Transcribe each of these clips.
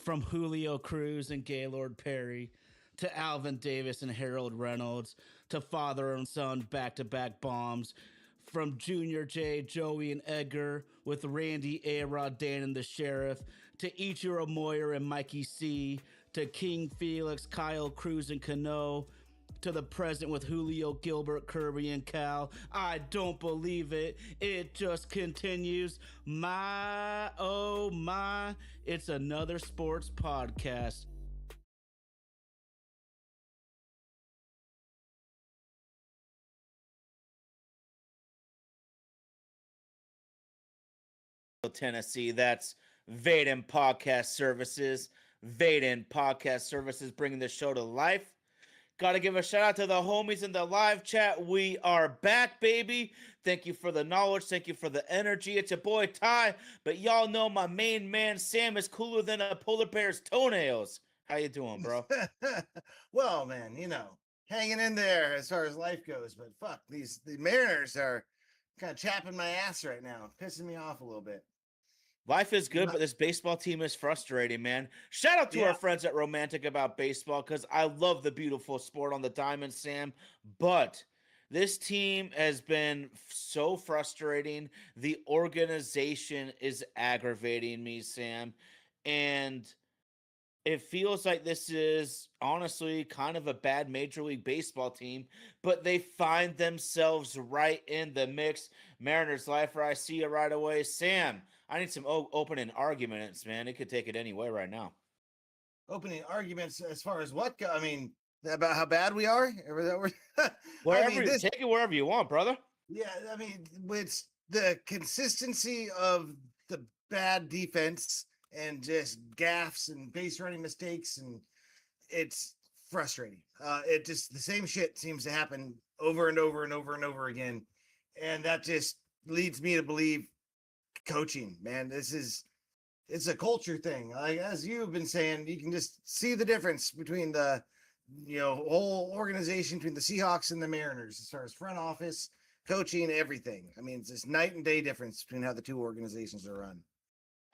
From Julio Cruz and Gaylord Perry to Alvin Davis and Harold Reynolds to father and son back to back bombs. From Junior J, Joey, and Edgar with Randy, A-Rod, Dan, and the Sheriff to Ichiro Moyer and Mikey C to King Felix, Kyle Cruz, and Cano to the present with Julio, Gilbert, Kirby, and Cal. I don't believe it. It just continues. My, oh my, it's another sports podcast. Tennessee, that's Vaden Podcast Services. Vaden Podcast Services bringing the show to life. Got to give a shout out to the homies in the live chat. We are back, baby. Thank you for the knowledge. Thank you for the energy. It's your boy Ty, but y'all know my main man Sam is cooler than a polar bear's toenails. How you doing, bro? Well, man, hanging in there as far as life goes. But fuck, the Mariners are kind of chapping my ass right now, pissing me off a little bit. Life is good, but this baseball team is frustrating, man. Shout out to our friends at Romantic About Baseball because I love the beautiful sport on the diamond, Sam. But this team has been so frustrating. The organization is aggravating me, Sam. And it feels like this is honestly kind of a bad Major League Baseball team, but they find themselves right in the mix. Mariners Lifer, I see you right away. Sam, I need some opening arguments, man. It could take it any way right now. Opening arguments as far as what? I mean, about how bad we are? Wherever, take it wherever you want, brother. Yeah, I mean, it's the consistency of the bad defense and just gaffes and base running mistakes, and it's frustrating. It just the same shit seems to happen over and over and over and over again, and that just leads me to believe coaching, man. It's a culture thing. Like as you've been saying, you can just see the difference between the whole organization, between the Seahawks and the Mariners as far as front office, coaching, everything. I mean, it's this night and day difference between how the two organizations are run.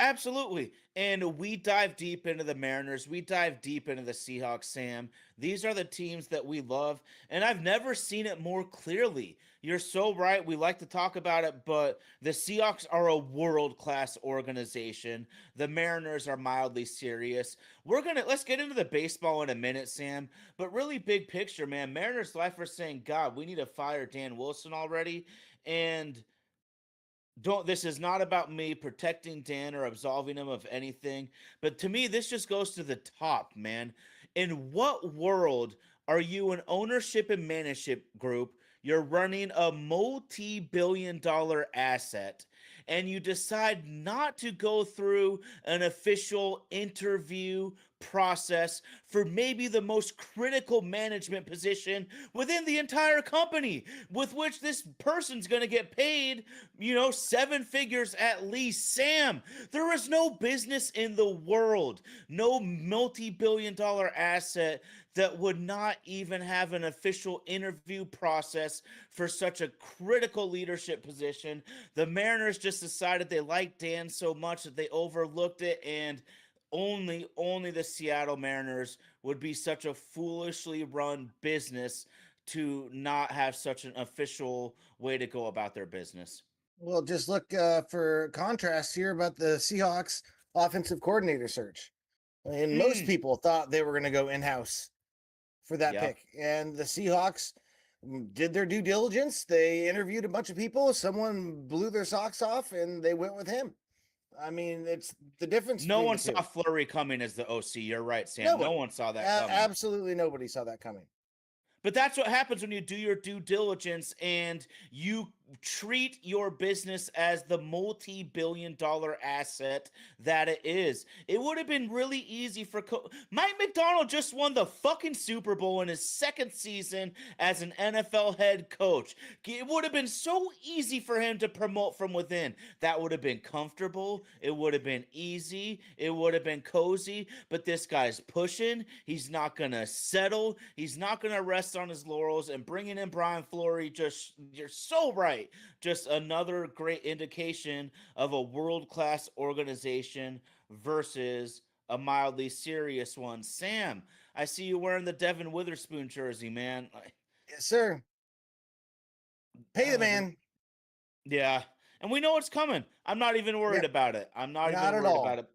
Absolutely. And we dive deep into the Mariners. We dive deep into the Seahawks, Sam. These are the teams that we love. And I've never seen it more clearly. You're so right. We like to talk about it, but the Seahawks are a world-class organization. The Mariners are mildly serious. Let's get into the baseball in a minute, Sam. But really big picture, man. Mariners Life are saying, God, we need to fire Dan Wilson already. And this is not about me protecting Dan or absolving him of anything, but to me this just goes to the top, man. In what world are you an ownership and management group, you're running a multi-billion-dollar asset, and you decide not to go through an official interview process for maybe the most critical management position within the entire company, with which this person's going to get paid, seven figures at least. Sam, there is no business in the world, no multi-billion-dollar asset that would not even have an official interview process for such a critical leadership position. The Mariners just decided they liked Dan so much that they overlooked it, and only the Seattle Mariners would be such a foolishly run business to not have such an official way to go about their business. Well, just look for contrast here about the Seahawks offensive coordinator search. I mean, most people thought they were going to go in-house for that pick, and the Seahawks did their due diligence. They interviewed a bunch of people. Someone blew their socks off, and they went with him. I mean, it's the difference. No one saw Fleury coming as the OC. You're right, Sam. No one saw that coming. Absolutely nobody saw that coming. But that's what happens when you do your due diligence and you treat your business as the multi-billion-dollar asset that it is. It would have been really easy for Mike Macdonald just won the fucking Super Bowl in his second season as an NFL head coach. It would have been so easy for him to promote from within. That would have been comfortable. It would have been easy. It would have been cozy. But this guy's pushing. He's not going to settle. He's not going to rest on his laurels. And bringing in Brian Fleury, you're so right. Just another great indication of a world-class organization versus a mildly serious one. Sam, I see you wearing the Devin Witherspoon jersey, man. Yes, sir. Pay the Uh, the, man. yeah, and we know it's coming. I'm not even worried Yep. about it. I'm not Not even at worried about all. it.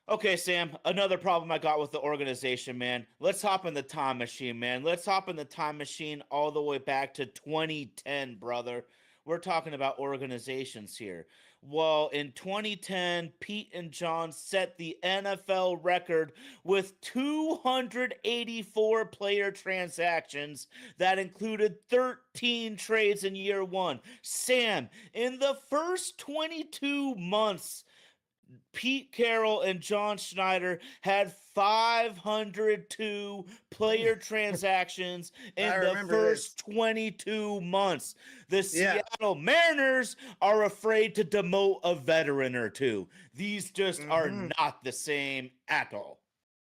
Okay, Sam, another problem I got with the organization, man. Let's hop in the time machine, man. Let's hop in the time machine all the way back to 2010, brother. We're talking about organizations here. Well, in 2010, Pete and John set the NFL record with 284 player transactions that included 13 trades in year one. Sam, in the first 22 months, Pete Carroll and John Schneider had 502 player transactions I in the remember this. first 22 months. The Yeah. Seattle Mariners are afraid to demote a veteran or two. These just are Hmm. not the same at all.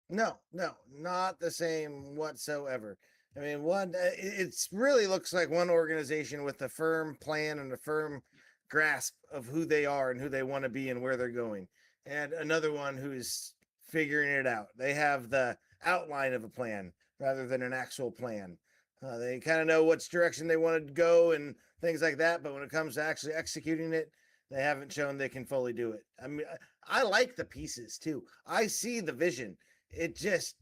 No, no, not the same whatsoever. I mean, it's really looks like one organization with a firm plan and a firm grasp of who they are and who they want to be and where they're going, and another one who's figuring it out. They have the outline of a plan rather than an actual plan. They kind of know which direction they want to go and things like that, but when it comes to actually executing it, they haven't shown they can fully do it. I mean, I like the pieces too. I see the vision. It just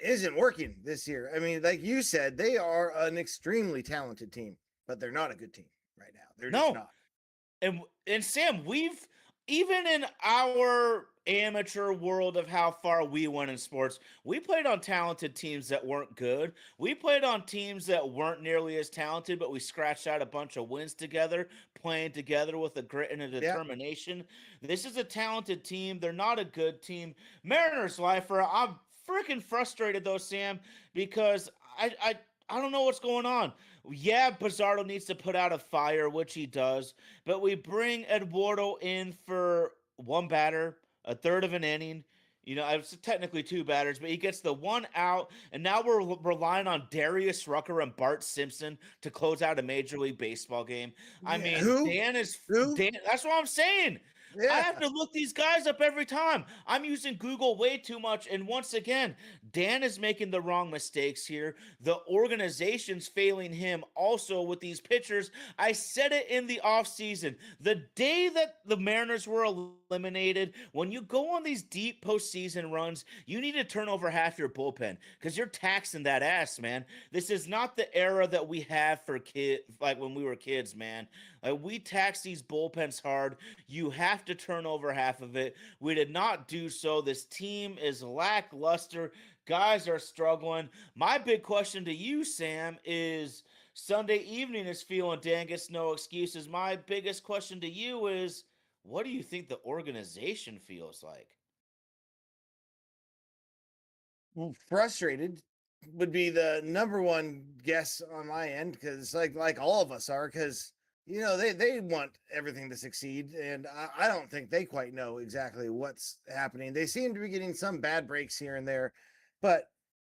isn't working this year. I mean, like you said, they are an extremely talented team, but they're not a good team right now. They're just No, not. and Sam, we've even in our amateur world of how far we went in sports, we played on talented teams that weren't good. We played on teams that weren't nearly as talented, but we scratched out a bunch of wins together, playing together with a grit and a Yeah. determination. This is a talented team. They're not a good team. Mariners lifer, I'm freaking frustrated though, Sam, because I don't know what's going on. Yeah, Bizarro needs to put out a fire, which he does, but we bring Eduardo in for one batter, a third of an inning. You know, it's technically two batters, but he gets the one out, and now we're relying on Darius Rucker and Bart Simpson to close out a Major League Baseball game. I Yeah. mean, Who? Dan is Who? Dan. That's what I'm saying. I Yeah. have to look these guys up every time. I'm using Google way too much, and once again, Dan is making the wrong mistakes here. The organization's failing him also with these pitchers. I said it in the offseason. The day that the Mariners were eliminated, when you go on these deep postseason runs, you need to turn over half your bullpen because you're taxing that ass, man. This is not the era that we have for kids, like when we were kids, man. Like we tax these bullpens hard. You have to turn over half of it. We did not do so. This team is lackluster. Guys are struggling. My big question to you, Sam, is Sunday evening is feeling Dangus, no excuses. My biggest question to you is what do you think the organization feels like? Well, frustrated would be the number one guess on my end because like all of us are because they want everything to succeed and I don't think they quite know exactly what's happening. They seem to be getting some bad breaks here and there, but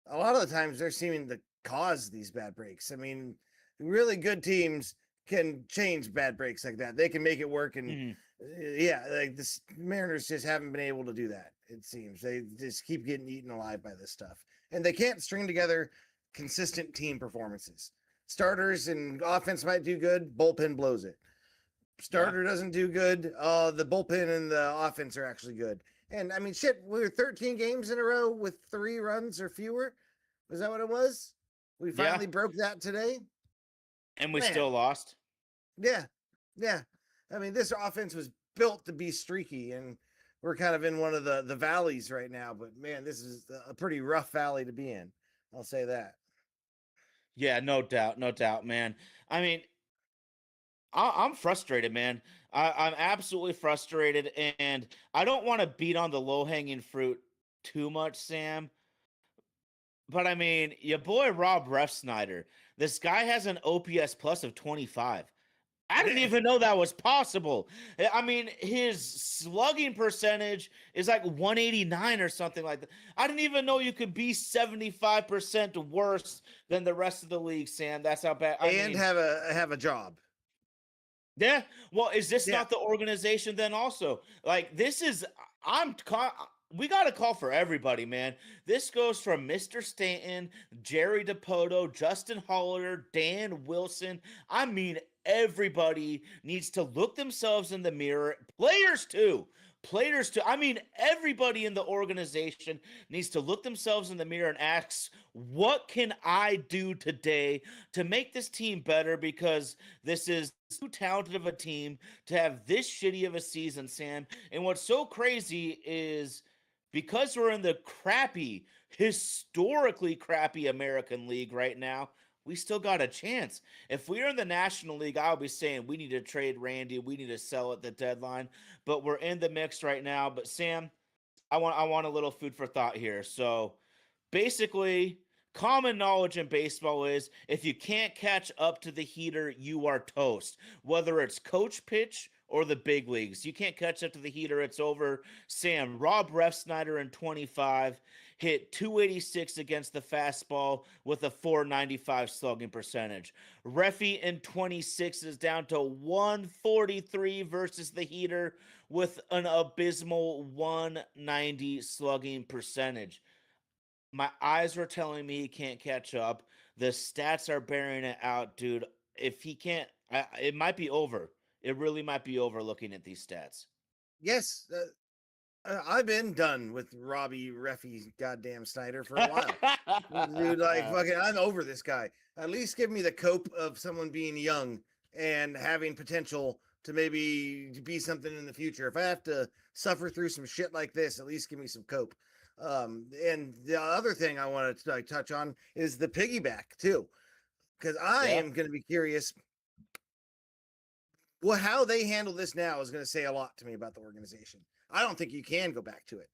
a lot of the times they're seeming to cause these bad breaks. I mean, really good teams can change bad breaks like that. They can make it work and Mhm. yeah, like this Mariners just haven't been able to do that. It seems they just keep getting eaten alive by this stuff, and they can't string together consistent team performances. Starters and offense might do good, bullpen blows it. Yeah. Starter doesn't do good, the bullpen and the offense are actually good. And I mean, shit, we were 13 games in a row with 3 runs or fewer. Was that what it was? We Yeah. finally broke that today. And we Man, still lost. yeah, yeah. I mean, this offense was built to be streaky, and we're kind of in one of the valleys right now. But man, this is a pretty rough valley to be in. I'll say that. Yeah, no doubt, no doubt, man. I mean, I'm frustrated, man. I'm absolutely frustrated, and I don't want to beat on the low hanging fruit too much, Sam. But I mean, your boy Rob Refsnyder, this guy has an OPS plus of 25. I didn't even know that was possible. I mean, his slugging percentage is like 189 or something like that. I didn't even know you could be 75% worse than the rest of the league, Sam. That's how bad. I And mean, have a job. Yeah. Well, is this Yeah. not the organization then also? Like this is I'm ca- we got to call for everybody, man. This goes from Mr. Stanton, Jerry Dipoto, Justin Holler, Dan Wilson. I mean, everybody needs to look themselves in the mirror. Players too. Players too. I mean, everybody in the organization needs to look themselves in the mirror and ask, what can I do today to make this team better? Because this is too talented of a team to have this shitty of a season, Sam. And what's so crazy is because we're in the crappy, historically crappy American League right now, we still got a chance. If we are in the National League, I'll be saying we need to trade Randy, we need to sell at the deadline. But we're in the mix right now. But Sam, I want a little food for thought here. So basically, common knowledge in baseball is if you can't catch up to the heater, you are toast. Whether it's coach pitch or the big leagues, you can't catch up to the heater, it's over. Sam, Rob Refsnyder in 25 hit 286 against the fastball with a 495 slugging percentage. Reffy in 26 is down to 143 versus the heater with an abysmal 190 slugging percentage. My eyes were telling me he can't catch up. The stats are bearing it out, dude. If he can't, it might be over. It really might be over looking at these stats. Yes. I've been done with Robbie Reffy goddamn Snyder for a while. Dude, like fucking, I'm over this guy. At least give me the cope of someone being young and having potential to maybe be something in the future. If I have to suffer through some shit like this, at least give me some cope. And the other thing I want to touch on is the piggyback too, because I Yeah. am going to be curious. Well, how they handle this now is going to say a lot to me about the organization. I don't think you can go back to it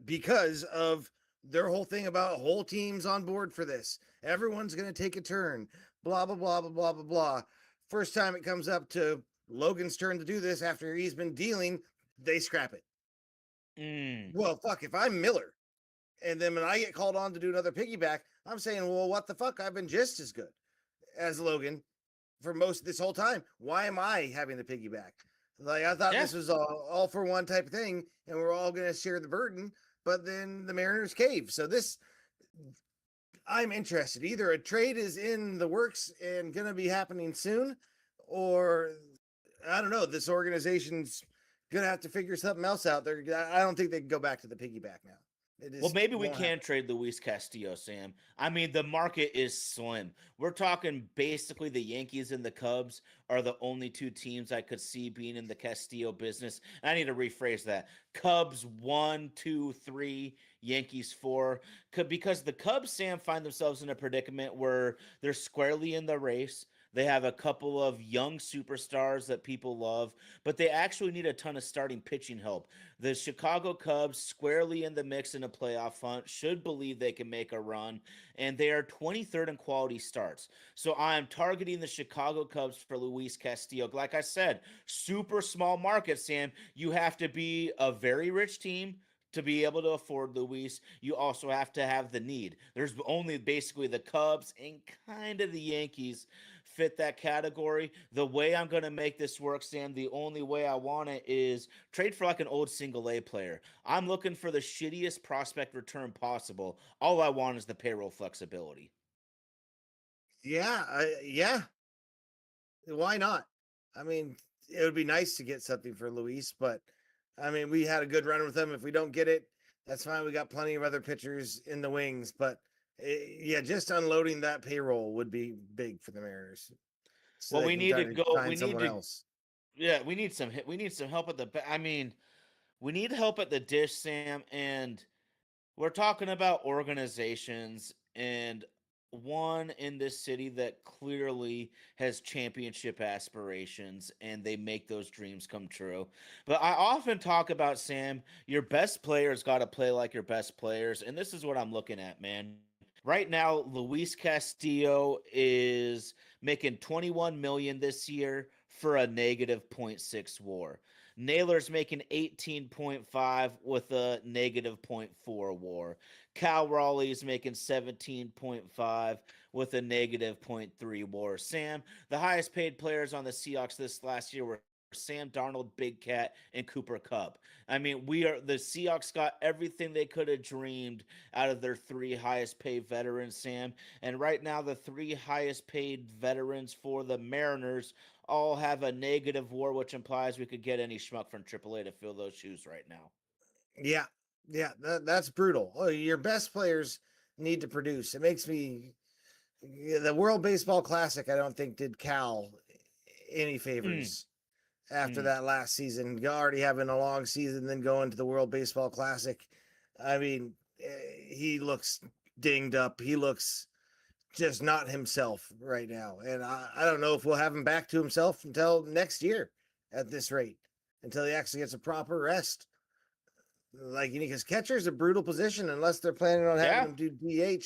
because of their whole thing about whole teams on board for this. Everyone's going to take a turn, blah, blah, blah, blah, blah, blah, blah. First time it comes up to Logan's turn to do this after he's been dealing, they scrap it. Mm. Well, fuck, if I'm Miller and then when I get called on to do another piggyback, I'm saying, well, what the fuck? I've been just as good as Logan for most of this whole time. Why am I having the piggyback? Like I thought Yeah. this was all for one type of thing, and we're all going to share the burden. But then the Mariners cave. So this, I'm interested. Either a trade is in the works and going to be happening soon, or I don't know. This organization's going to have to figure something else out. I don't think they can go back to the piggyback now. It Well, just maybe we won't happen. can trade Luis Castillo, Sam. I mean, the market is slim. We're talking basically the Yankees and the Cubs are the only two teams I could see being in the Castillo business. I need to rephrase that. Cubs 1, 2, 3, Yankees 4. Because the Cubs, Sam, find themselves in a predicament where they're squarely in the race. They have a couple of young superstars that people love, but they actually need a ton of starting pitching help. The Chicago Cubs, squarely in the mix in a playoff hunt, should believe they can make a run, and they are 23rd in quality starts. So I am targeting the Chicago Cubs for Luis Castillo. Like I said, super small market, Sam. You have to be a very rich team to be able to afford Luis. You also have to have the need. There's only basically the Cubs and kind of the Yankees fit that category. The way I'm going to make this work, Sam, the only way I want it is trade for like an old single A player. I'm looking for the shittiest prospect return possible. All I want is the payroll flexibility. Yeah, yeah. Why not? I mean, it would be nice to get something for Luis, but I mean, we had a good run with him. If we don't get it, that's fine. We got plenty of other pitchers in the wings, but yeah, just unloading that payroll would be big for the Mariners, so Well, they we can need try to to go. We find need someone to. else. Yeah, we need some help at the. I mean, we need help at the dish, Sam, and we're talking about organizations and one in this city that clearly has championship aspirations and they make those dreams come true. But I often talk about, Sam, your best players got to play like your best players, and this is what I'm looking at, man. Right now, Luis Castillo is making 21 million this year for a negative .6 WAR. Naylor's making 18.5 with a negative point 0.4 WAR. Cal Raleigh's making 17.5 with a negative point 0.3 WAR. Sam, the highest paid players on the Seahawks this last year were Sam Darnold, Big Cat, and Cooper Kupp. I mean, the Seahawks got everything they could have dreamed out of their three highest paid veterans, Sam. And right now, the three highest paid veterans for the Mariners all have a negative WAR, which implies we could get any schmuck from AAA to fill those shoes right now. Yeah, yeah, that's brutal. Oh, your best players need to produce. It makes me the World Baseball Classic. I don't think did Cal any favors after that last season. Already having a long season, then going to the World Baseball Classic. I mean, he looks dinged up. He looks just not himself right now. And I don't know if we'll have him back to himself until next year at this rate, until he actually gets a proper rest. Like, because catcher is a brutal position unless they're planning on having him do DH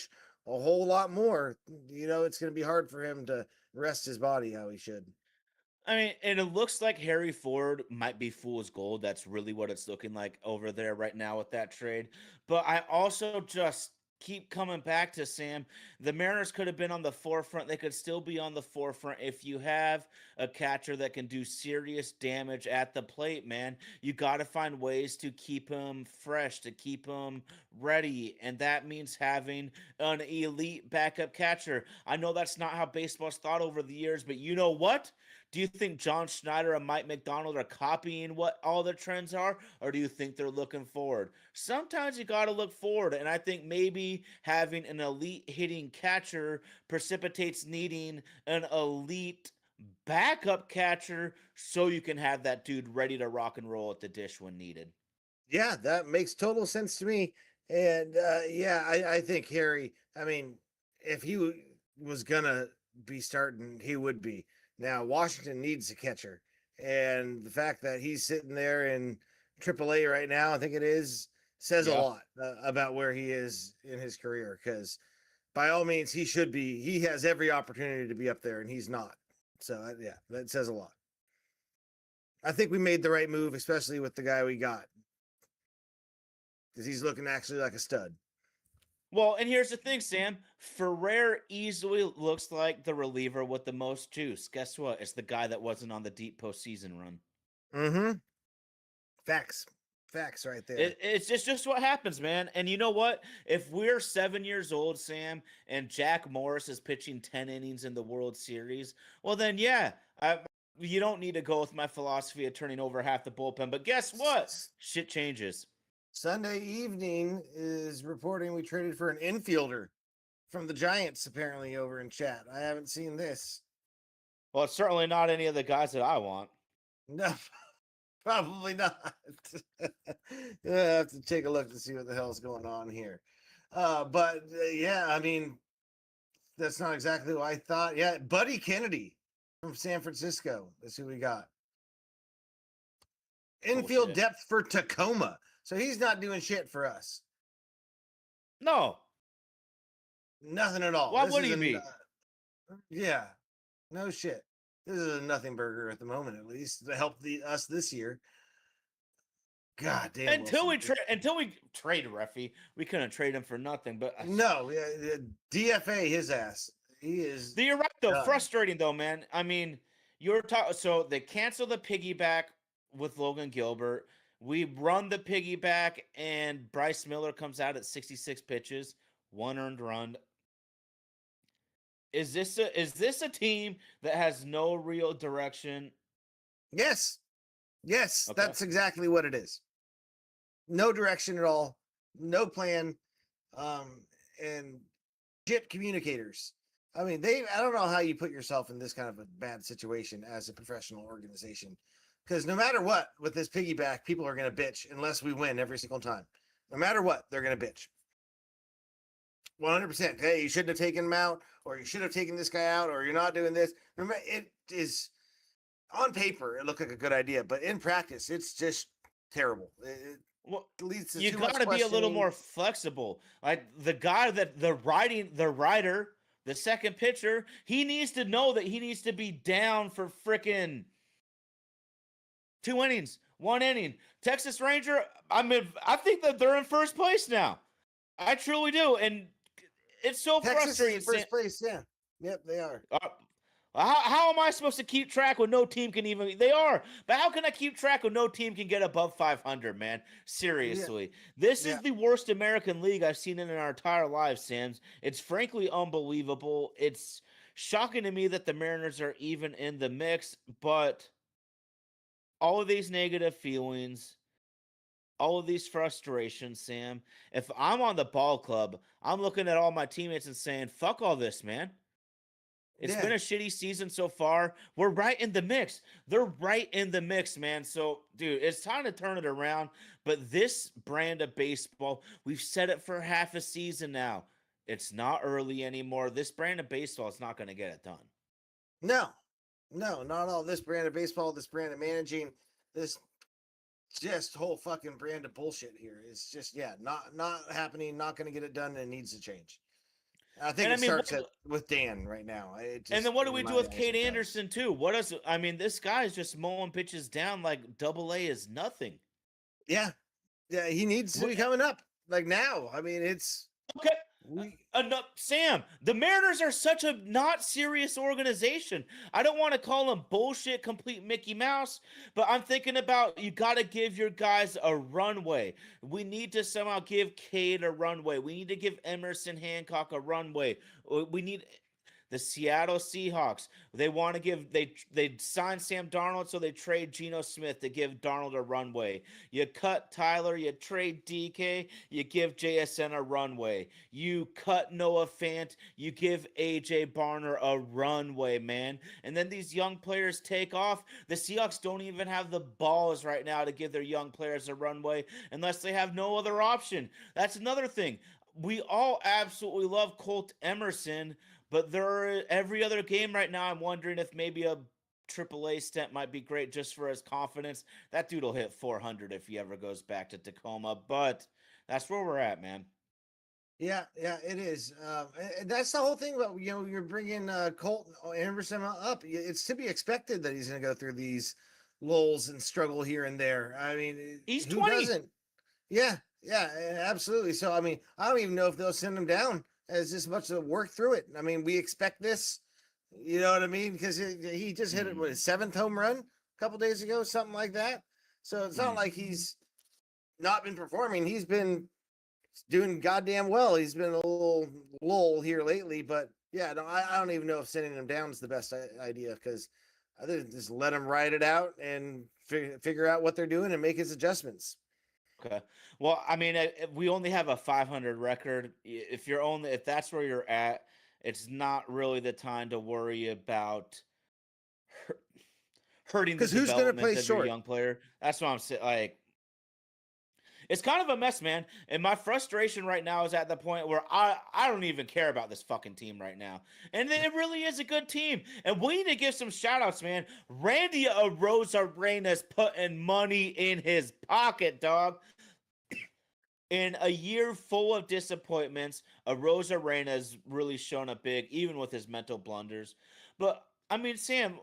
a whole lot more. It's going to be hard for him to rest his body how he should. I mean, and it looks like Harry Ford might be fool's gold. That's really what it's looking like over there right now with that trade. But I also just keep coming back to Sam. The Mariners could have been on the forefront. They could still be on the forefront if you have a catcher that can do serious damage at the plate, man. You got to find ways to keep him fresh, to keep him ready. And that means having an elite backup catcher. I know that's not how baseball's thought over the years, but you know what? Do you think John Schneider and Mike McDonald are copying what all the trends are, or do you think they're looking forward? Sometimes you got to look forward, and I think maybe having an elite hitting catcher precipitates needing an elite backup catcher so you can have that dude ready to rock and roll at the dish when needed. Yeah, that makes total sense to me. And I think Harry, I mean, if he was going to be starting, he would be. Now, Washington needs a catcher. And the fact that he's sitting there in AAA right now, I think it is, says a lot about where he is in his career. Because by all means, he has every opportunity to be up there, and he's not. So, that says a lot. I think we made the right move, especially with the guy we got. Because he's looking actually like a stud. Well, and here's the thing, Sam. Ferrer easily looks like the reliever with the most juice. Guess what? It's the guy that wasn't on the deep postseason run. Mm-hmm. Facts right there. It's just what happens, man. And you know what? If we're 7 years old, Sam, and Jack Morris is pitching 10 innings in the World Series, well, then, you don't need to go with my philosophy of turning over half the bullpen. But guess what? Shit changes. Sunday evening is reporting we traded for an infielder from the Giants, apparently, over in chat. I haven't seen this. Well, it's certainly not any of the guys that I want. No, probably not. I have to take a look to see what the hell's going on here. I mean, that's not exactly what I thought. Yeah, Buddy Kennedy from San Francisco is who we got. Infield depth for Tacoma. So he's not doing shit for us. No. Nothing at all. Why would he be? No shit. This is a nothing burger at the moment, at least, to help us this year. God damn. Until we trade Reffy, we couldn't trade him for nothing. But no, DFA his ass. He is. You're right though. Frustrating though, man. I mean, you're talking. So they cancel the piggyback with Logan Gilbert. We run the piggyback, and Bryce Miller comes out at 66 pitches, 1 earned run. Is this a team that has no real direction? Yes. Okay. That's exactly what it is. No direction at all, no plan, and shit communicators. I mean, I don't know how you put yourself in this kind of a bad situation as a professional organization. Because no matter what, with this piggyback, people are going to bitch unless we win every single time. No matter what, they're going to bitch. 100%. Hey, you shouldn't have taken him out, or you should have taken this guy out, or you're not doing this. Remember, it is, on paper, it looked like a good idea, but in practice, it's just terrible. It leads to you got to be a little more flexible. Like the rider, the second pitcher, he needs to know that he needs to be down for frickin' 2 innings 1 inning. Texas Ranger, I mean, I think that they're in first place now. I truly do. And it's so Texas is frustrating. in first place. Yeah. Yep, they are. How am I supposed to keep track when no team can even? They are, but how can I keep track when no team can get above 500? Man, Yeah. seriously, this is Yeah. the worst American League I've seen in our entire lives, Sam's. It's frankly unbelievable. It's shocking to me that the Mariners are even in the mix, but all of these negative feelings, all of these frustrations, Sam. If I'm on the ball club, I'm looking at all my teammates and saying, "Fuck all this, man." It's Yeah. been a shitty season so far. We're right in the mix. They're right in the mix, man. So, dude, it's time to turn it around. But this brand of baseball, we've said it for half a season now. It's not early anymore. This brand of baseball is not going to get it done. No, no, not all. This brand of baseball, this brand of managing, this just whole fucking brand of bullshit here. It's just, yeah, not happening, not going to get it done, and it needs to change. I think And I it mean, starts with Dan right now. It and just, then what do we in do my with eyes, Kate it does. Anderson too? What does I mean? This guy's just mowing pitches down like Double A is nothing. Yeah, yeah, he needs to be coming up like now. I mean, it's Okay, we. enough, Sam. The Mariners are such a not serious organization. I don't want to call them bullshit, complete Mickey Mouse, but I'm thinking about you got to give your guys a runway. We need to somehow give Cade a runway. We need to give Emerson Hancock a runway. We need the Seattle Seahawks. They want to give they signed Sam Darnold, so they trade Geno Smith to give Darnold a runway. You cut Tyler, you trade DK, you give JSN a runway. You cut Noah Fant, you give AJ Barner a runway, man. And then these young players take off. The Seahawks don't even have the balls right now to give their young players a runway unless they have no other option. That's another thing. We all absolutely love Colt Emerson, but every other game right now, I'm wondering if maybe a AAA stint might be great just for his confidence. That dude will hit 400 if he ever goes back to Tacoma, but that's where we're at, man. Yeah, yeah, it is. And that's the whole thing about you're bringing Colt Emerson up. It's to be expected that he's going to go through these lulls and struggle here and there. I mean, He's who 20. doesn't? Yeah, yeah, absolutely. So I mean, I don't even know if they'll send him down as this much to work through it. I mean, we expect this. You know what I mean? Because he just hit it with his seventh home run a couple days ago, something like that. So it's not like he's not been performing. He's been doing goddamn well. He's been a little lull here lately, but yeah, no, I don't even know if sending him down is the best idea because I think just let him ride it out and figure out what they're doing and make his adjustments. Okay. Well, I mean, we only have a 500 record. If that's where you're at, it's not really the time to worry about hur- hurting the Because who's going to development play of your short? young player. That's what I'm saying. Like, it's kind of a mess, man. And my frustration right now is at the point where I don't even care about this fucking team right now. And it really is a good team. And we need to give some shout outs, man. Randy Arenas putting money in his pocket, dog. In a year full of disappointments, Arenas really shown up big, even with his mental blunders. But I mean, Sam,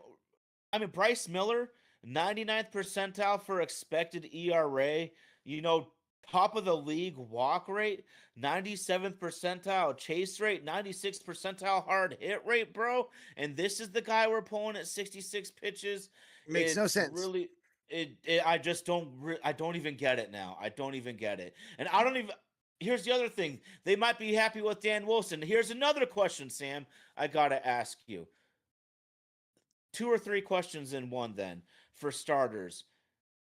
Bryce Miller, 99th percentile for expected ERA, you know, top of the league walk rate, 97th percentile chase rate, 96th percentile hard hit rate, bro. And this is the guy we're pulling at 66 pitches. Makes no It's sense. really I just I don't even get it now. I don't even get it. And I don't even Here's the other thing. They might be happy with Dan Wilson. Here's another question, Sam. I got to ask you two or three questions in one then. For starters,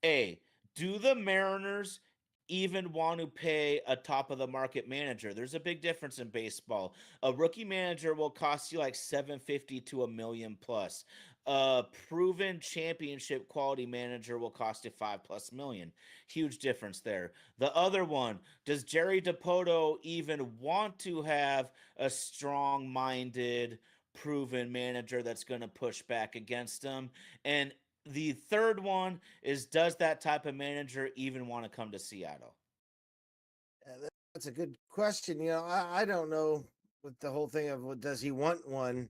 A, do the Mariners even want to pay a top of the market manager? There's a big difference in baseball. A rookie manager will cost you like 750 to a million plus. A proven championship quality manager will cost you 5+ million. Huge difference there. The other one, does Jerry Dipoto even want to have a strong minded proven manager that's going to push back against them? And the third one is, does that type of manager even want to come to Seattle? That's a good question. I don't know with the whole thing of does he want one.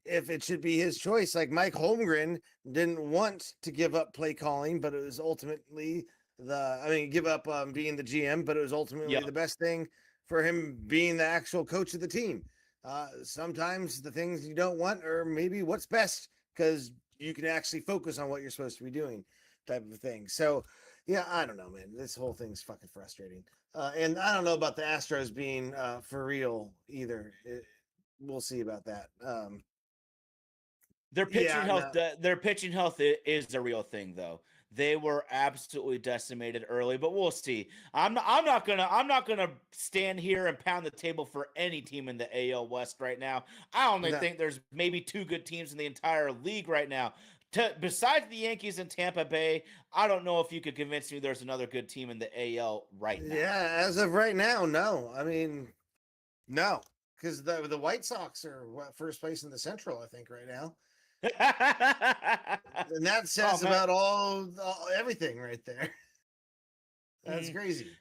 if it should be his choice. Like Mike Holmgren didn't want to give up play calling, but it was ultimately give up being the GM, but it was ultimately Yep. the best thing for him being the actual coach of the team. Sometimes the things you don't want are maybe what's best because you can actually focus on what you're supposed to be doing, type of thing. So, yeah, I don't know, man. This whole thing's fucking frustrating. And I don't know about the Astros being for real either. We'll see about that. Their pitching Yeah, health, no, their pitching health is a real thing, though. They were absolutely decimated early, but we'll see. I'm not gonna stand here and pound the table for any team in the AL West right now. I only no. think there's maybe two good teams in the entire league right now. Besides the Yankees and Tampa Bay, I don't know if you could convince me there's another good team in the AL right now. Yeah, as of right now, no. I mean, no, because the White Sox are first place in the Central, I think, right now, and that Oh says man. about everything right there. That's Mhm. crazy.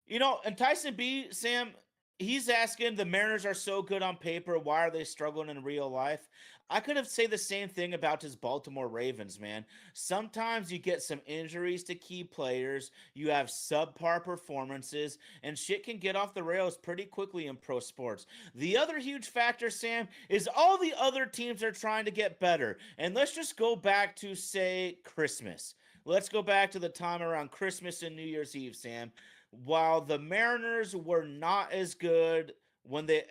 And Tyson B, Sam, he's asking the Mariners are so good on paper. Why are they struggling in real life? I could have said the same thing about his Baltimore Ravens, man. Sometimes you get some injuries to key players, you have subpar performances, and shit can get off the rails pretty quickly in pro sports. The other huge factor, Sam, is all the other teams are trying to get better. And let's just go back to, say, Christmas. Let's go back to the time around Christmas and New Year's Eve, Sam. While the Mariners were not as good when the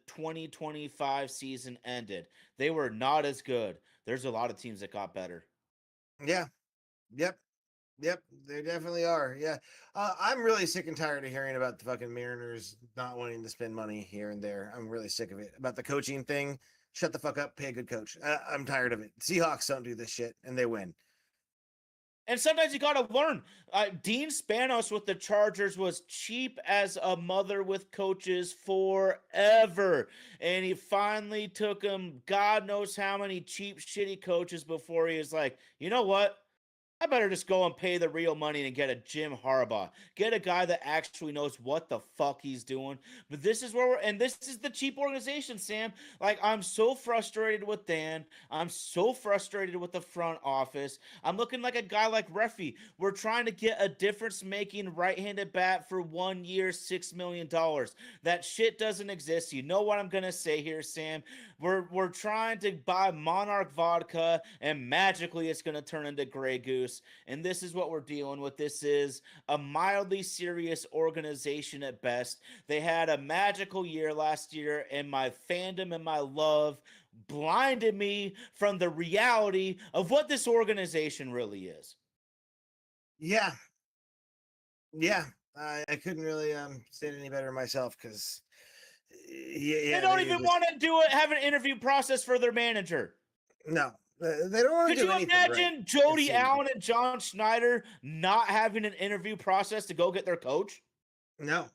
2025 season ended, they were not as good. There's a lot of teams that got better. Yeah. Yep. Yep. They definitely are. Yeah. I'm really sick and tired of hearing about the fucking Mariners not wanting to spend money here and there. I'm really sick of it. About the coaching thing. Shut the fuck up. Pay a good coach. I'm tired of it. Seahawks don't do this shit, and they win. And sometimes you got to learn. Dean Spanos with the Chargers was cheap as a mother with coaches forever. And he finally took him, God knows how many cheap, shitty coaches before he was like, you know what? I better just go and pay the real money and get a Jim Harbaugh. Get a guy that actually knows what the fuck he's doing. But this is where and this is the cheap organization, Sam. Like, I'm so frustrated with Dan. I'm so frustrated with the front office. I'm looking like a guy like Reffy. We're trying to get a difference making right handed bat for 1 year, $6 million. That shit doesn't exist. You know what I'm going to say here, Sam? We're trying to buy Monarch vodka, and magically it's going to turn into Grey Goose. And this is what we're dealing with. This is a mildly serious organization at best. They had a magical year last year, and my fandom and my love blinded me from the reality of what this organization really is. Yeah. Yeah. I couldn't really say it any better myself because They yeah, don't they even just want to do it, have an interview process for their manager. no, they don't want Could to do you anything right. imagine It Jody seems like Allen and John Schneider not having an interview process to go get their coach? no,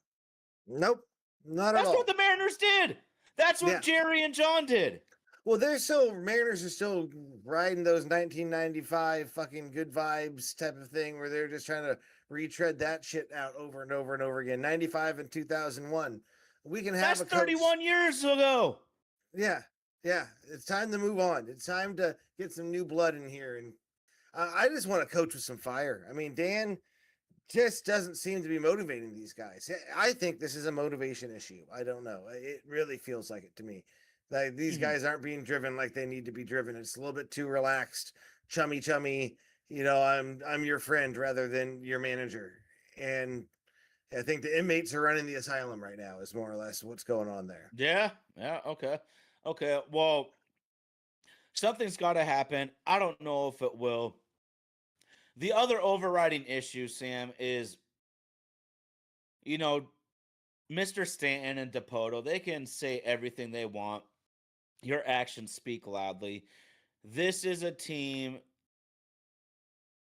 nope, not at That's what all. the Mariners did. That's what Yeah. Jerry and John did. Well, they're still Mariners are still riding those 1995 fucking good vibes type of thing where they're just trying to retread that shit out over and over and over again. 95 and 2001. We can have That's a coach. 31 years ago. Yeah. Yeah. It's time to move on. It's time to get some new blood in here. And I just want to coach with some fire. I mean, Dan just doesn't seem to be motivating these guys. I think this is a motivation issue. I don't know. It really feels like it to me. Like these Mhm. guys aren't being driven like they need to be driven. It's a little bit too relaxed, chummy. You know, I'm your friend rather than your manager. And I think the inmates are running the asylum right now. Is more or less what's going on there. Yeah. Yeah. Okay. Okay. Well, something's got to happen. I don't know if it will. The other overriding issue, Sam, is, you know, Mr. Stanton and Dipoto, they can say everything they want. Your actions speak loudly. This is a team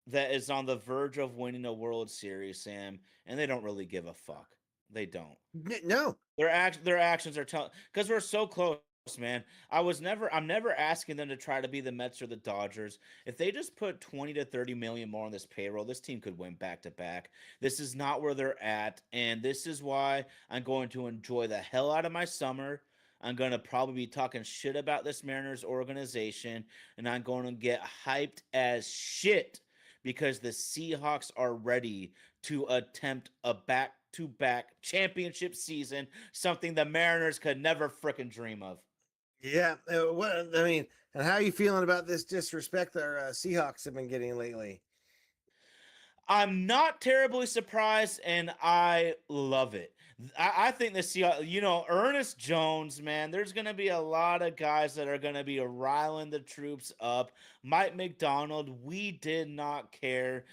that is on the verge of winning a World Series, Sam, and they don't really give a fuck. They don't. No, Their actions are telling, because we're so close, man. I'm never asking them to try to be the Mets or the Dodgers. If they just put 20 to 30 million more on this payroll, this team could win back to back. This is not where they're at, and this is why I'm going to enjoy the hell out of my summer. I'm going to probably be talking shit about this Mariners organization, and I'm going to get hyped as shit because the Seahawks are ready to attempt a back-to-back championship season, something the Mariners could never frickin' dream of. Yeah. What I mean, and how are you feeling about this disrespect our Seahawks have been getting lately? I'm not terribly surprised, and I love it. I think the Seahawks, Ernest Jones, man, there's going to be a lot of guys that are going to be riling the troops up. Mike McDonald, we did not care.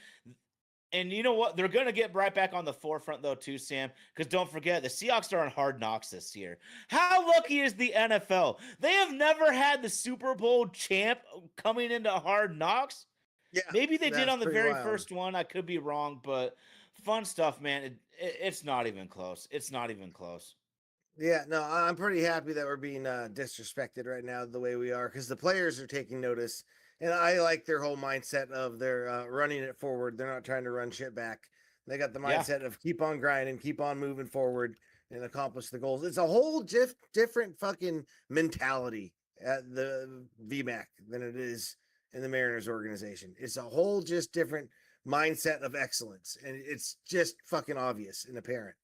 And you know what? They're going to get right back on the forefront, though, too, Sam, because don't forget, the Seahawks are on Hard Knocks this year. How lucky is the NFL? They have never had the Super Bowl champ coming into Hard Knocks. Yeah, Maybe they did that's on the pretty very wild. first one. I could be wrong, but fun stuff, man. It's not even close. It's not even close. Yeah, no, I'm pretty happy that we're being disrespected right now the way we are because the players are taking notice, and I like their whole mindset of they're running it forward. They're not trying to run shit back. They got the Yeah. mindset of keep on grinding, keep on moving forward, and accomplish the goals. It's a whole different fucking mentality at the VMAC than it is in the Mariners organization. It's a whole just different mindset of excellence, and it's just fucking obvious and apparent.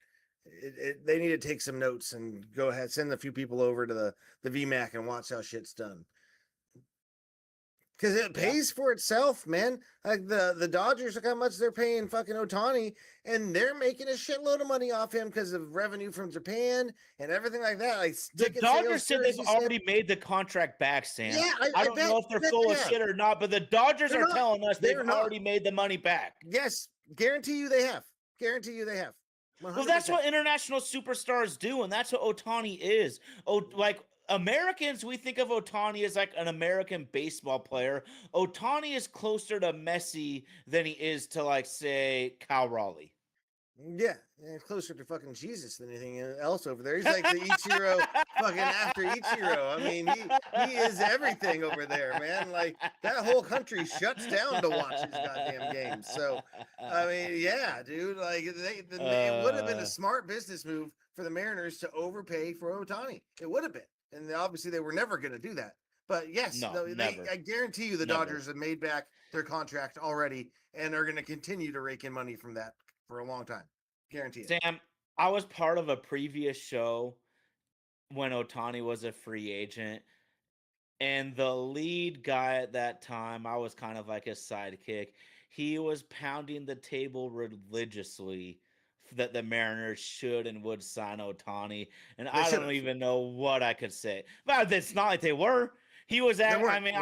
They need to take some notes and go ahead, send a few people over to the VMAC and watch how shit's done. Because it Yeah. pays for itself, man. Like the Dodgers, look how much they're paying fucking Otani, and they're making a shitload of money off him because of revenue from Japan and everything like that. Like The ticket Dodgers sales, said they've jersey already made the contract back, Sam. Yeah, I don't know if they're bet full they of have. shit or not, but the Dodgers They're are not. telling us they've They're not. already made the money back. Yes, guarantee you they have. Guarantee you they have. 100%. Well, that's what international superstars do, and that's what Otani is. Oh, like Americans, we think of Otani as like an American baseball player. Otani is closer to Messi than he is to, like, say, Cal Raleigh. Yeah, it's closer to fucking Jesus than anything else over there. He's like the Ichiro fucking after Ichiro. I mean, he is everything over there, man. Like that whole country shuts down to watch his goddamn games. So, I mean, yeah, dude. Like it would have been a smart business move for the Mariners to overpay for Otani. It would have been, and obviously they were never going to do that. But yes, No, never. I guarantee you the Never. Dodgers have made back their contract already and are going to continue to rake in money from that for a long time. Guarantee it. Sam, I was part of a previous show when Otani was a free agent, and the lead guy at that time, I was kind of like his sidekick. He was pounding the table religiously that the Mariners should and would sign Otani, and They I don't should've. even know what I could say. But it's not like they were. He was at. I weren't. mean,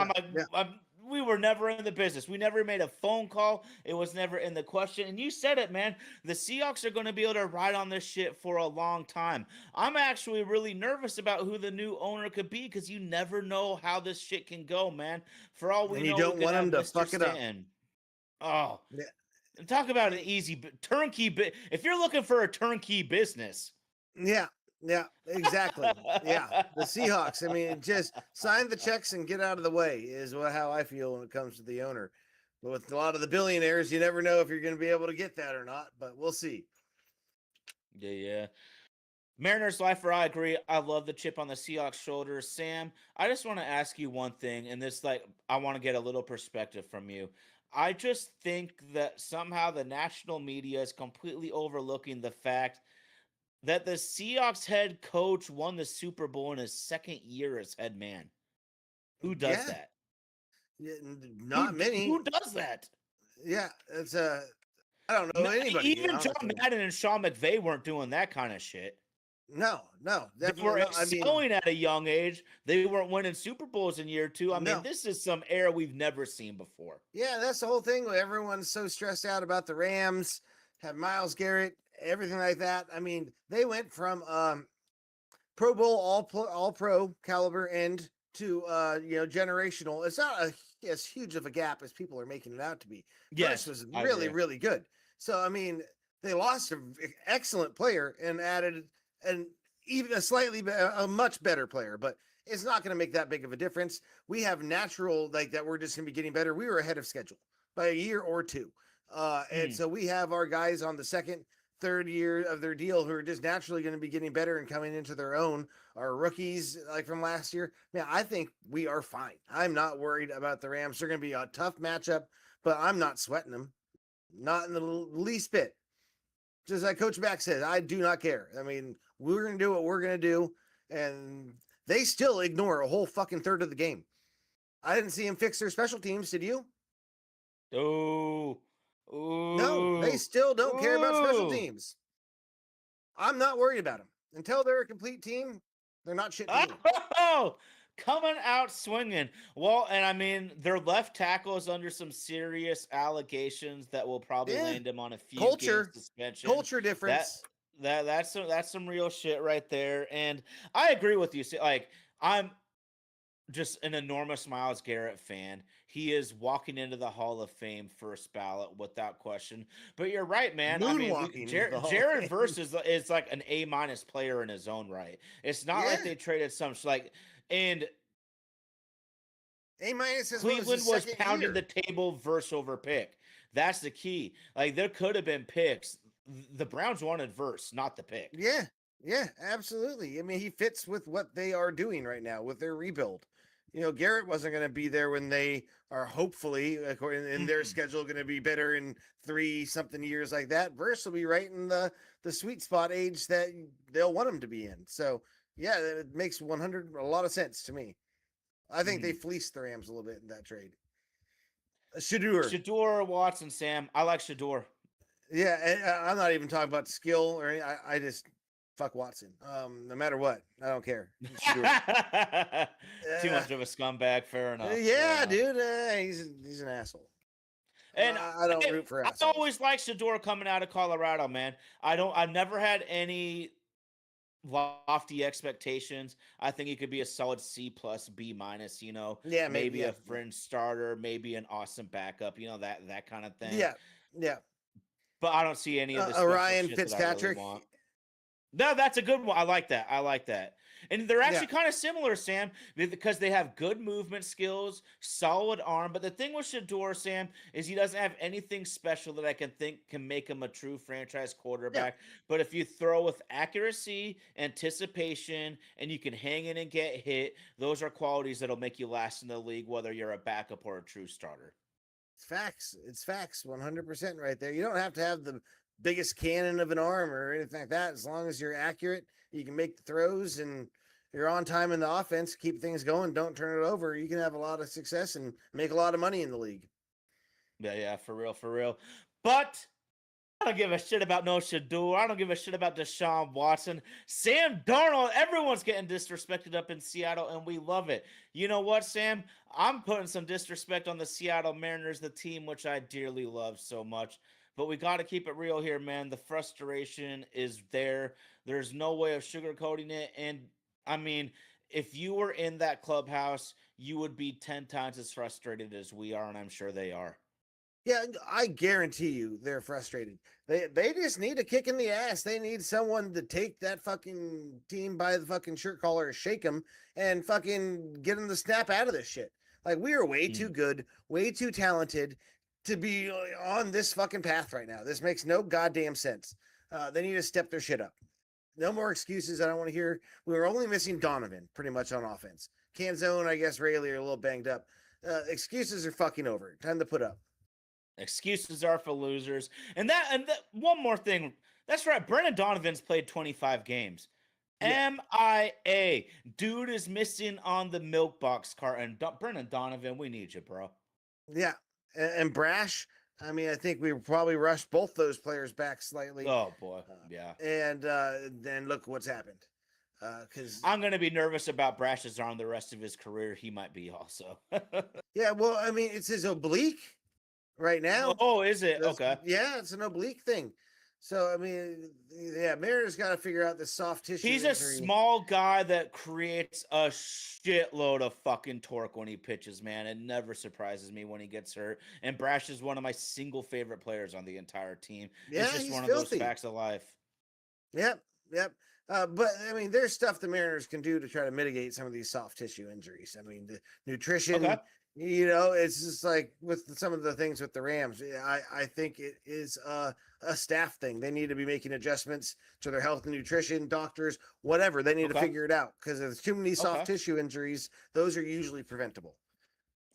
Yeah. we were never in the business. We never made a phone call. It was never in the question. And you said it, man. The Seahawks are going to be able to ride on this shit for a long time. I'm actually really nervous about who the new owner could be because you never know how this shit can go, man. For all we And you know, don't we could want have him to Mr. fuck it up. Stanton. Oh, Yeah. talk about an easy turnkey. If you're looking for a turnkey business, Yeah. Yeah, exactly. Yeah, the Seahawks. I mean, just sign the checks and get out of the way is how I feel when it comes to the owner. But with a lot of the billionaires, you never know if you're going to be able to get that or not. But we'll see. Yeah. Mariners lifer, I agree. I love the chip on the Seahawks' shoulders. Sam, I just want to ask you one thing, and this, like, I want to get a little perspective from you. I just think that somehow the national media is completely overlooking the fact that the Seahawks head coach won the Super Bowl in his second year as head man. Who does that? Yeah, not many. Who does that? Yeah, it's I don't know anybody. Even John Madden and Sean McVay weren't doing that kind of shit. No, They were excelling at a young age. They weren't winning Super Bowls in year two. I mean, this is some era we've never seen before. Yeah, that's the whole thing. Everyone's so stressed out about the Rams, have Myles Garrett, everything like that. I mean, they went from Pro Bowl, all pro caliber end to generational. It's not as huge of a gap as people are making it out to be. Yes, was really good. So I mean, they lost an excellent player and added even a much better player, but it's not going to make that big of a difference. We have natural like that. We're just going to be getting better. We were ahead of schedule by a year or two. And so we have our guys on the second, third year of their deal who are just naturally going to be getting better and coming into their own are rookies like from last year. Man, I think we are fine. I'm not worried about the Rams. They're going to be a tough matchup, but I'm not sweating them. Not in the least bit. Just like Coach Mack said, I do not care. I mean, we're going to do what we're going to do. And they still ignore a whole fucking third of the game. I didn't see him fix their special teams. Did you? Oh, No, they ooh, still don't care about special ooh. teams. I'm not worried about them. Until they're a complete team, they're not shit team. Oh, coming out swinging. Well, and I mean, their left tackle is under some serious allegations that will probably Yeah. land him on a few Culture. games suspension. Culture difference. That's some real shit right there. And I agree with you. Like, I'm just an enormous Myles Garrett fan. He is walking into the Hall of Fame first ballot without question. But you're right, man. I mean, Moonwalking into the Hall of Jared Fame. Verse is like an A- player in his own right. It's not like Yeah. they traded some like, and A- is Cleveland was pounding the table verse over pick. That's the key. Like, there could have been picks. The Browns wanted verse, not the pick. Yeah. Yeah, absolutely. I mean, he fits with what they are doing right now with their rebuild. You know, Garrett wasn't going to be there when they are hopefully, according in their schedule, going to be better in 3-something years like that. Verse will be right in the sweet spot age that they'll want him to be in. So, yeah, it makes a lot of sense to me. I think they fleeced the Rams a little bit in that trade. Shador, Watson, Sam. I like Shador. Yeah, and I'm not even talking about skill or anything. I just fuck Watson. No matter what, I don't care. Too much of a scumbag. Fair enough. Yeah, fair enough. dude. He's an asshole. And I don't root for I assholes. always like Shador coming out of Colorado, man. I've never had any lofty expectations. I think he could be a solid C plus B minus, you know. Yeah, maybe yeah, a fringe starter, maybe an awesome backup, you know, that kind of thing. Yeah. But I don't see any of the Ryan shit Fitzpatrick. That I really want. No, that's a good one. I like that. And they're actually kind of similar, Sam, because they have good movement skills, solid arm. But the thing with Shador, Sam, is he doesn't have anything special that I can think can make him a true franchise quarterback. Yeah. But if you throw with accuracy, anticipation, and you can hang in and get hit, those are qualities that'll make you last in the league, whether you're a backup or a true starter. It's facts 100% right there. You don't have to have the biggest cannon of an arm or anything like that. As long as you're accurate, you can make the throws and you're on time in the offense, keep things going, don't turn it over. You can have a lot of success and make a lot of money in the league. Yeah, for real. But I don't give a shit about no Shador. I don't give a shit about Deshaun Watson. Sam Darnold, everyone's getting disrespected up in Seattle, and we love it. You know what, Sam? I'm putting some disrespect on the Seattle Mariners, the team which I dearly love so much. But we got to keep it real here, man. The frustration is there. There's no way of sugarcoating it. And, I mean, if you were in that clubhouse, you would be 10 times as frustrated as we are, and I'm sure they are. Yeah, I guarantee you they're frustrated. They just need a kick in the ass. They need someone to take that fucking team by the fucking shirt collar, shake them, and fucking get them to snap out of this shit. Like, we are way too good, way too talented to be on this fucking path right now. This makes no goddamn sense. They need to step their shit up. No more excuses. I don't want to hear. We were only missing Donovan pretty much on offense. Canzone, I guess Rayleigh are a little banged up. Excuses are fucking over. Time to put up. Excuses are for losers. And that one more thing. That's right. Brendan Donovan's played 25 games. Yeah. MIA. Dude is missing on the milk box carton. Brendan Donovan, we need you, bro. Yeah. And Brash, I mean, I think we probably rushed both those players back slightly. Oh, boy. Yeah. And then look what's happened. Because I'm going to be nervous about Brash's arm the rest of his career. He might be also. Yeah, well, I mean, it's his oblique right now. Oh, is it? Okay. Yeah, it's an oblique thing. So, I mean, yeah, Mariners got to figure out the soft tissue. He's injury. A small guy that creates a shitload of fucking torque when he pitches, man. It never surprises me when he gets hurt. And Brash is one of my single favorite players on the entire team. Yeah, it's just he's one filthy. Of those facts of life. Yep. Yep. But I mean, there's stuff the Mariners can do to try to mitigate some of these soft tissue injuries. I mean, the nutrition, Okay. it's just like with some of the things with the Rams. I think it is a staff thing. They need to be making adjustments to their health and nutrition, doctors, whatever. They need to Okay. figure it out because there's too many soft Okay. tissue injuries. Those are usually preventable.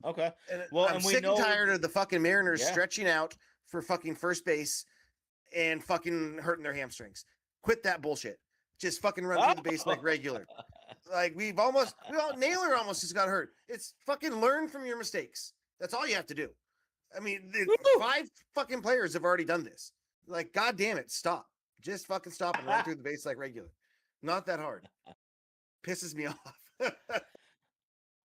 Okay. And Well, I'm and we sick and know. tired of the fucking Mariners Yeah. stretching out for fucking first base and fucking hurting their hamstrings. Quit that bullshit. Just fucking run through the base like regular. Like Naylor almost just got hurt. It's fucking learn from your mistakes. That's all you have to do. I mean, Woo! 5 fucking players have already done this. Like, god damn it, stop. Just fucking stop and run through the base like regular. Not that hard. Pisses me off.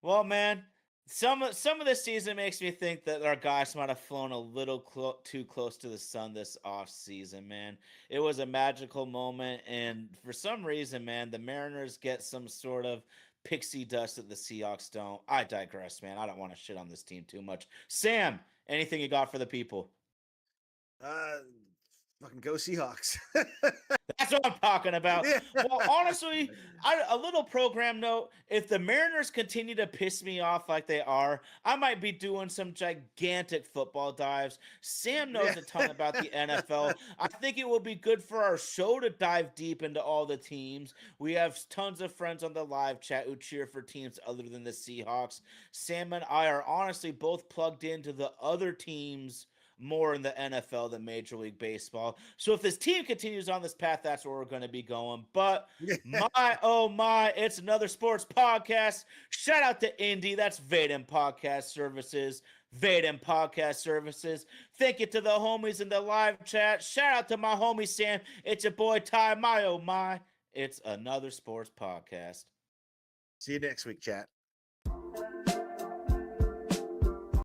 Well, man, some of this season makes me think that our guys might have flown a little too close to the sun this off season, man. It was a magical moment, and for some reason, man, the Mariners get some sort of pixie dust that the Seahawks don't. I digress, man. I don't want to shit on this team too much. Sam, anything you got for the people? Fucking go Seahawks. That's what I'm talking about. Yeah. Well, honestly, a little program note. If the Mariners continue to piss me off like they are, I might be doing some gigantic football dives. Sam knows Yeah. a ton about the NFL. I think it will be good for our show to dive deep into all the teams. We have tons of friends on the live chat who cheer for teams other than the Seahawks. Sam and I are honestly both plugged into the other teams more in the NFL than Major League Baseball. So if this team continues on this path, that's where we're going to be going. But oh my, it's another sports podcast. Shout out to Indy. That's Vaden Podcast Services. Vaden Podcast Services. Thank you to the homies in the live chat. Shout out to my homie Sam. It's your boy Ty. My oh my. It's another sports podcast. See you next week, chat.